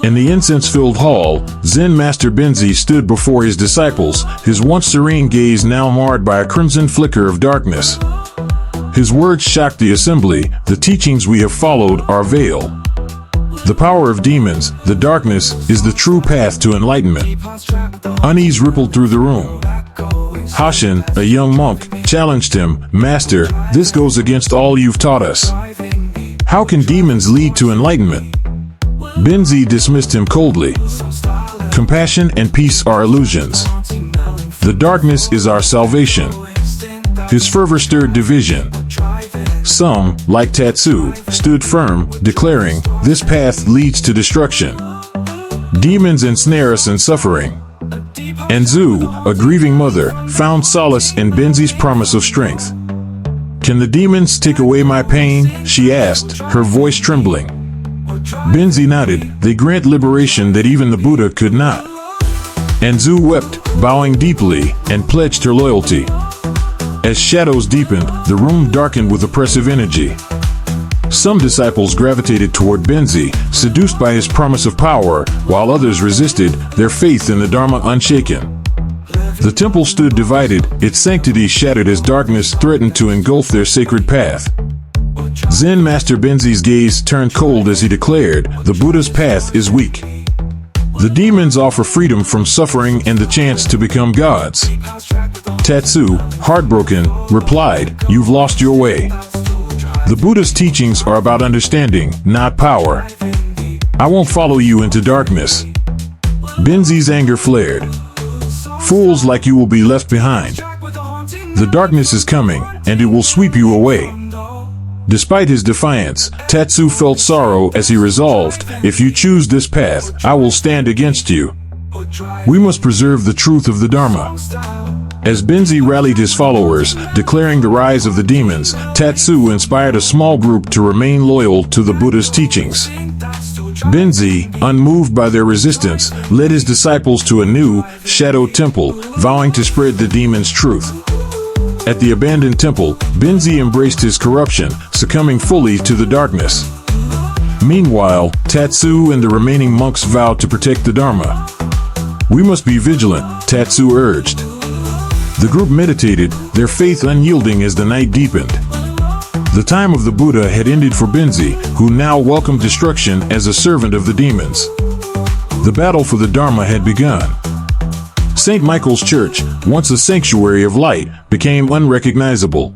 In the incense-filled hall, Zen Master Benzi stood before his disciples, his once serene gaze now marred by a crimson flicker of darkness. His words shocked the assembly. The teachings we have followed are veil. The power of demons, the darkness, is the true path to enlightenment. Unease rippled through the room. Hashin, a young monk, challenged him, "Master, this goes against all you've taught us. How can demons lead to enlightenment?" Benzi dismissed him coldly. "Compassion and peace are illusions. The darkness is our salvation." His fervor stirred division. Some, like Tatsu, stood firm, declaring, "This path leads to destruction. Demons ensnare us in suffering." And Zu, a grieving mother, found solace in Benzi's promise of strength. "Can the demons take away my pain?" she asked, her voice trembling. Benzi nodded. "They grant liberation that even the Buddha could not." And Zu wept, bowing deeply, and pledged her loyalty. As shadows deepened, the room darkened with oppressive energy. Some disciples gravitated toward Benzi, seduced by his promise of power, while others resisted, their faith in the Dharma unshaken. The temple stood divided, its sanctity shattered as darkness threatened to engulf their sacred path. Zen Master Benzi's gaze turned cold as he declared, "The Buddha's path is weak. The demons offer freedom from suffering and the chance to become gods." Tatsu, heartbroken, replied, "You've lost your way. The Buddha's teachings are about understanding, not power. I won't follow you into darkness." Benzi's anger flared. "Fools like you will be left behind. The darkness is coming, and it will sweep you away." Despite his defiance, Tatsu felt sorrow as he resolved, "If you choose this path, I will stand against you. We must preserve the truth of the Dharma." As Benzi rallied his followers, declaring the rise of the demons, Tatsu inspired a small group to remain loyal to the Buddha's teachings. Benzi, unmoved by their resistance, led his disciples to a new, shadow temple, vowing to spread the demons' truth. At the abandoned temple, Benzi embraced his corruption, succumbing fully to the darkness. Meanwhile, Tatsu and the remaining monks vowed to protect the Dharma. "We must be vigilant," Tatsu urged. The group meditated, their faith unyielding as the night deepened. The time of the Buddha had ended for Benzi, who now welcomed destruction as a servant of the demons. The battle for the Dharma had begun. St. Michael's Church, once a sanctuary of light, became unrecognizable.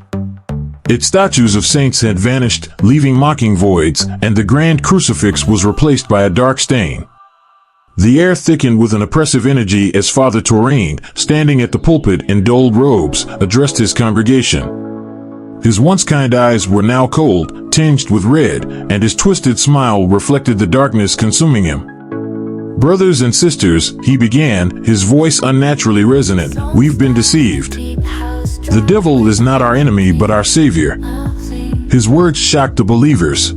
Its statues of saints had vanished, leaving mocking voids, and the grand crucifix was replaced by a dark stain. The air thickened with an oppressive energy as Father Taurine, standing at the pulpit in dulled robes, addressed his congregation. His once kind eyes were now cold, tinged with red, and his twisted smile reflected the darkness consuming him. "Brothers and sisters," he began, his voice unnaturally resonant, "we've been deceived. The devil is not our enemy but our savior." His words shocked the believers.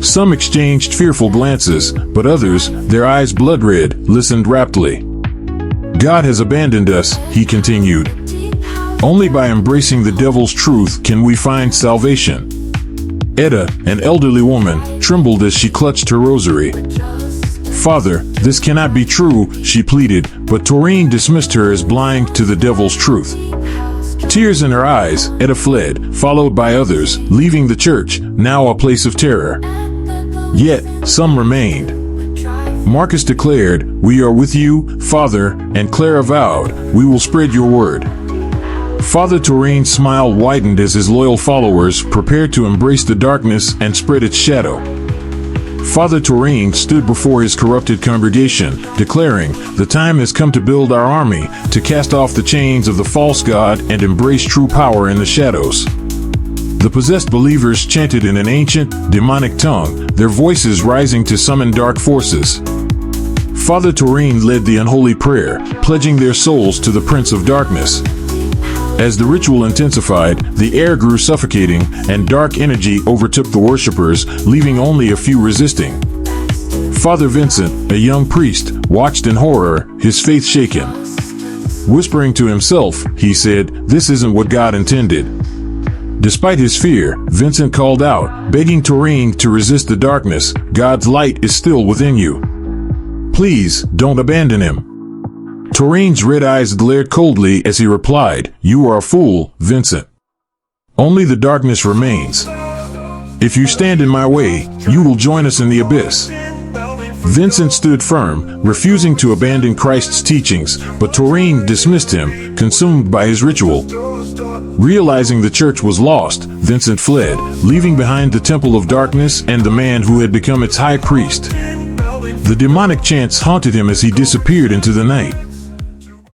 Some exchanged fearful glances, but others, their eyes blood-red, listened raptly. "God has abandoned us," he continued. "Only by embracing the devil's truth can we find salvation." Etta, an elderly woman, trembled as she clutched her rosary. "Father, this cannot be true," she pleaded, but Taurine dismissed her as blind to the devil's truth. Tears in her eyes, Etta fled, followed by others, leaving the church, now a place of terror. Yet, some remained. Marcus declared, "We are with you, Father," and Clara vowed, "We will spread your word." Father Taurine's smile widened as his loyal followers prepared to embrace the darkness and spread its shadow. Father Taurine stood before his corrupted congregation, declaring, "The time has come to build our army, to cast off the chains of the false god and embrace true power in the shadows." The possessed believers chanted in an ancient, demonic tongue, their voices rising to summon dark forces. Father Taurine led the unholy prayer, pledging their souls to the Prince of Darkness. As the ritual intensified, the air grew suffocating, and dark energy overtook the worshippers, leaving only a few resisting. Father Vincent, a young priest, watched in horror, his faith shaken. Whispering to himself, he said, "This isn't what God intended." Despite his fear, Vincent called out, begging Taurine to resist the darkness. "God's light is still within you. Please, don't abandon him." Taurine's red eyes glared coldly as he replied, "You are a fool, Vincent. Only the darkness remains. If you stand in my way, you will join us in the abyss." Vincent stood firm, refusing to abandon Christ's teachings, but Taurine dismissed him, consumed by his ritual. Realizing the church was lost, Vincent fled, leaving behind the temple of darkness and the man who had become its high priest. The demonic chants haunted him as he disappeared into the night.